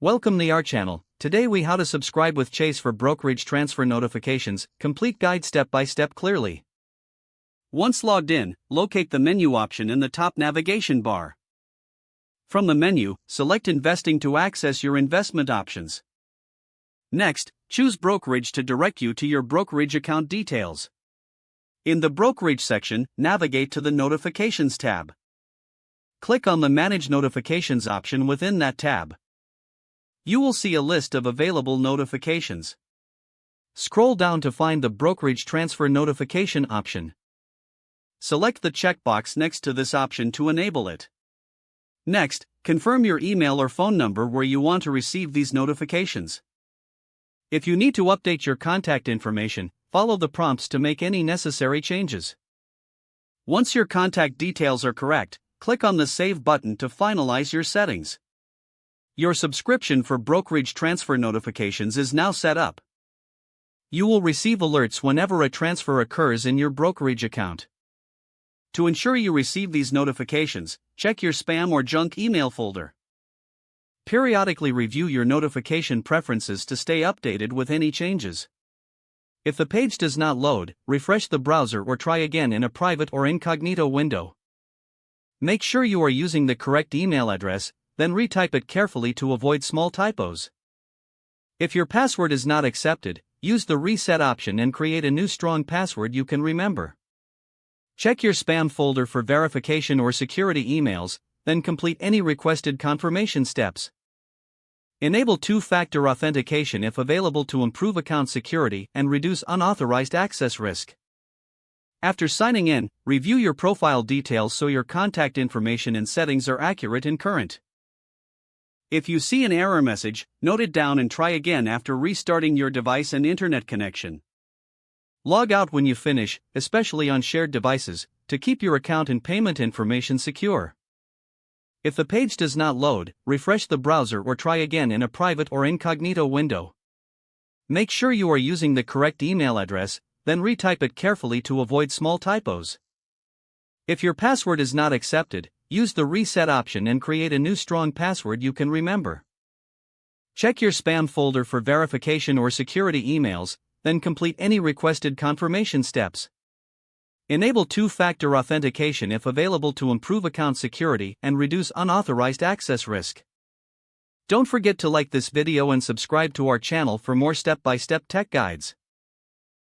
Welcome to our channel. Today we how to subscribe with Chase for brokerage transfer notifications, complete guide step by step clearly. Once logged in, locate the menu option in the top navigation bar. From the menu, select Investing to access your investment options. Next, choose Brokerage to direct you to your brokerage account details. In the Brokerage section, navigate to the Notifications tab. Click on the Manage Notifications option within that tab. You will see a list of available notifications. Scroll down to find the Brokerage Transfer Notification option. Select the checkbox next to this option to enable it. Next, confirm your email or phone number where you want to receive these notifications. If you need to update your contact information, follow the prompts to make any necessary changes. Once your contact details are correct, click on the Save button to finalize your settings. Your subscription for brokerage transfer notifications is now set up. You will receive alerts whenever a transfer occurs in your brokerage account. To ensure you receive these notifications, check your spam or junk email folder. Periodically review your notification preferences to stay updated with any changes. If the page does not load, refresh the browser or try again in a private or incognito window. Make sure you are using the correct email address, then retype it carefully to avoid small typos. If your password is not accepted, use the reset option and create a new strong password you can remember. Check your spam folder for verification or security emails, then complete any requested confirmation steps. Enable two-factor authentication if available to improve account security and reduce unauthorized access risk. After signing in, review your profile details so your contact information and settings are accurate and current. If you see an error message, note it down and try again after restarting your device and internet connection. Log out when you finish, especially on shared devices, to keep your account and payment information secure. If the page does not load, refresh the browser or try again in a private or incognito window. Make sure you are using the correct email address, then retype it carefully to avoid small typos. If your password is not accepted, use the reset option and create a new strong password you can remember. Check your spam folder for verification or security emails, then complete any requested confirmation steps. Enable two-factor authentication if available to improve account security and reduce unauthorized access risk. Don't forget to like this video and subscribe to our channel for more step-by-step tech guides.